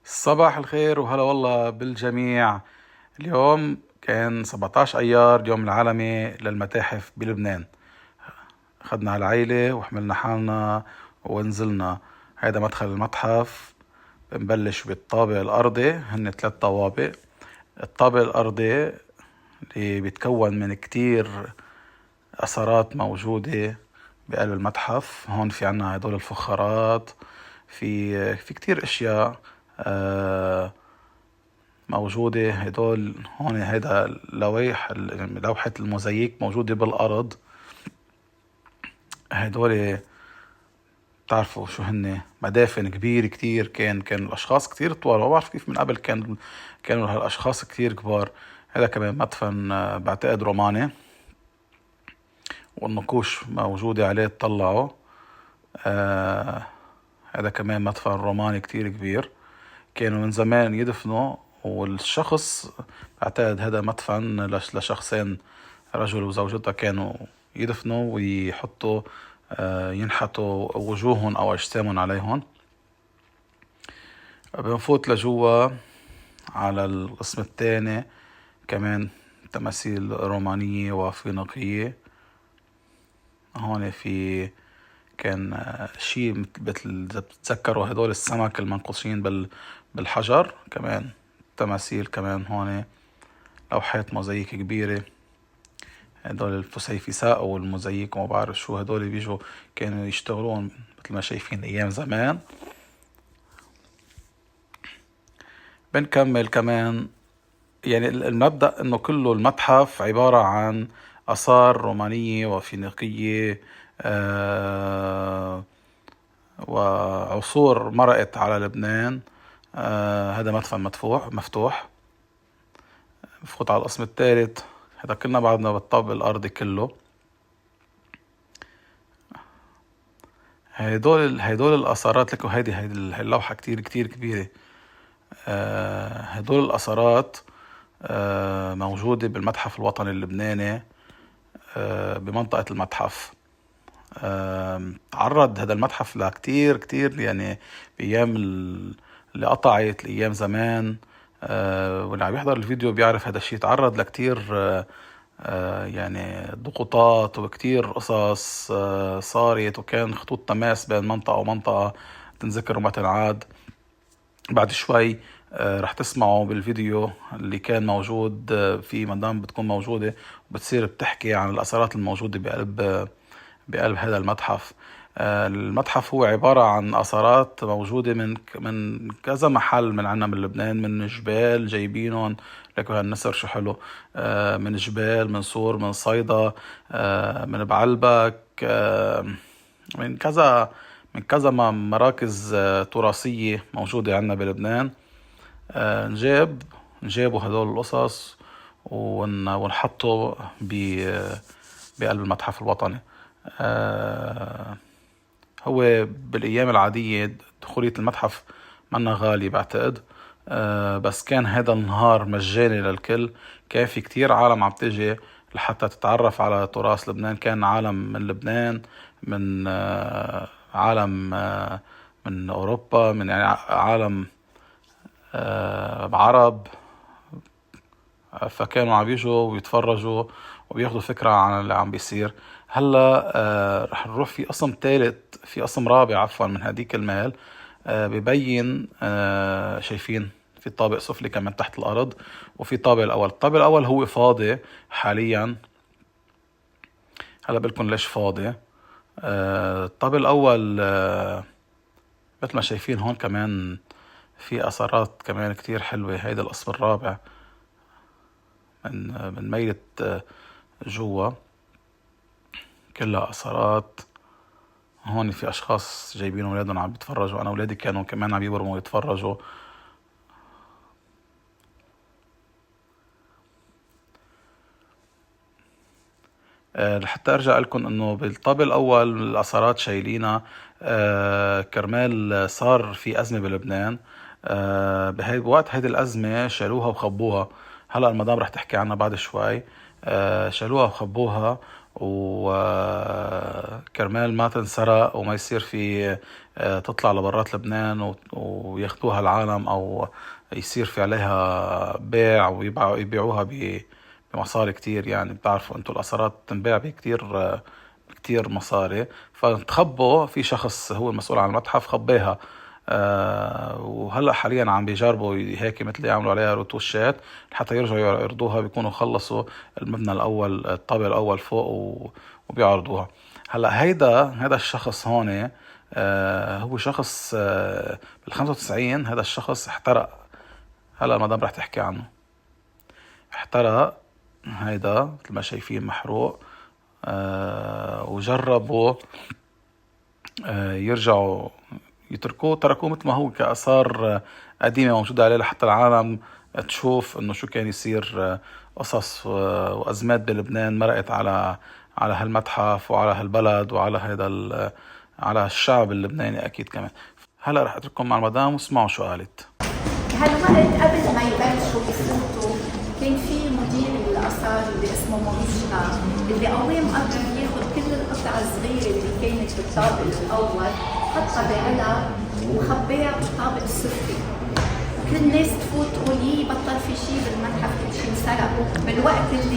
صباح الخير وهلا والله بالجميع. اليوم كان 17 أيار اليوم العالمي للمتاحف بلبنان. أخذنا العيلة وحملنا حالنا ونزلنا. هيدا مدخل المتحف. بنبلش بالطابق الأرضي، هن 3 طوابق. الطابق الأرضي اللي بيتكون من كتير أثارات موجودة بقلب المتحف. هون في عنا هدول الفخارات، في كتير أشياء موجودة. هدول هون هيدا لوحة الموزاييك موجودة بالأرض. هدول بتعرفوا شو هن؟ مدافن كبيرة كتير. كان الأشخاص كتير طوال، ما بعرف كيف من قبل كانوا هالأشخاص كتير كبار. هذا كمان مدفن بعتقد روماني، والنقوش موجودة عليه تطلعوا. هذا كمان مدفن روماني كتير كبير. كانوا من زمان يدفنوا، والشخص بعتقد هذا مدفن لشخصين، رجل وزوجته، كانوا يدفنوا ويحطوا ينحتوا وجوههم أو أجسامهم عليهم. بنفوت لجوا على القسم الثاني، كمان تماثيل رومانية وفينيقية. هون في كان شيء مثل إذا بتتذكروا هدول السمك المنقوشين بالحجر. كمان تماثيل، كمان هون لوحات موزاييك كبيرة. هدول الفسيفساء أو الموزاييك وما بعرف شو هدول، بيجوا كانوا يشتغلون مثل ما شايفين أيام زمان. بنكمل كمان، يعني المبدأ إنه كله المتحف عبارة عن آثار رومانية وفينيقية، وعصور مرقت على لبنان. هذا مدفن مفتوح. بفوت على القسم الثالث، هذا كلنا بعدنا بالطابق الأرضي كله. هيدول الأثارات لك، وهيدي اللوحة كتير كتير كبيرة. هدول الأثارات موجودة بالمتحف الوطني اللبناني بمنطقة المتحف. تعرض هذا المتحف لكتير كتير، يعني بأيام اللي قطعت الأيام زمان. واللي عم يحضر الفيديو بيعرف هذا الشيء. تعرض لكتير يعني ضغوطات وكتير قصص صارت، وكان خطوط تماس بين منطقة ومنطقة تنذكر وما تنعاد. بعد شوي رح تسمعوا بالفيديو اللي كان موجود في مدام بتكون موجودة، وبتصير بتحكي عن الأثارات الموجودة بقلب هذا المتحف. المتحف هو عبارة عن أثارات موجودة من كذا محل، من عنا من لبنان، من جبال جايبينهم. لكن هالنسر شو حلو. من جبال، من صور، من صيدا، من بعلبك، من كذا مراكز تراثية موجودة عنا بلبنان. نجابوا هدول القصص ونحطوا بقلب المتحف الوطني. هو بالأيام العادية دخولية المتحف منا غالي بعتقد. بس كان هذا النهار مجاني للكل. كان في كتير عالم عم تجي لحتى تتعرف على تراث لبنان. كان عالم من لبنان، من عالم من أوروبا، من يعني عالم عرب. فكانوا عم يجوا ويتفرجوا وبياخدوا فكرة عن اللي عم بيصير. هلا رح نروح في قسم ثالث، في قسم رابع عفوا من هديك المال. ببين شايفين في طابق سفلي كمان تحت الأرض، وفي الطابق الأول هو فاضي حاليا. هلا بلكن ليش فاضي. الطابق الأول مثل ما شايفين هون كمان في أثارات كمان كتير حلوة. هيدا القسم الرابع من ميلة جوا، كلها أثارات. هون في أشخاص جايبين أولادهم عم بيتفرجوا. أنا أولادي كانوا كمان عم يبرموا يتفرجوا. لحتى أرجع لكم إنه بالطابق الأول الأثارات شايلينها كرمال صار في أزمة بلبنان. بوقت هيدي الأزمة شالوها وخبوها. هلأ المدام رح تحكي عنها بعد شوي. شالوها وخبوها، وكرمال ما تنسرق وما يصير في تطلع لبرات لبنان وياخدوها العالم أو يصير في عليها بيع ويبيعوها بمصاري كتير. يعني بتعرفوا انتوا الأثارات تنباع بكتير مصاري، فتخبوا في شخص هو المسؤول عن المتحف خباها. وهلا حاليا عم بيجربوا هيك مثل يعملوا عليها روتوشات حتى يرجعوا يعرضوها، بيكونوا خلصوا المبنى الاول، الطابق الاول فوق وبيعرضوها. هلا هيدا الشخص هون هو شخص بال95 هذا الشخص احترق. هلا المدام رح تحكي عنه. احترق هيدا مثل ما شايفين محروق. وجربوا يرجعوا تركوه مثل ما هو كآثار قديمة موجودة عليه لحتى العالم تشوف انه شو كان يصير. قصص وازمات بلبنان مرقت على هالمتحف وعلى هالبلد وعلى على الشعب اللبناني اكيد كمان. هلا رح اترككم مع المدام واسمعوا شو قالت. بهالوقت قبل ما يبلشوا بفوتوا كان في مدير الاثار اللي اسمه موريشنا، اللي قوام قرر ياخذ كل القطع الصغيره اللي كانت بالطابق الاول حطها بعلق وخباها بالطابق السفلي. كل الناس تفوت تقول بطل في شيء بالمتحف، كل شيء انسرق. بالوقت اللي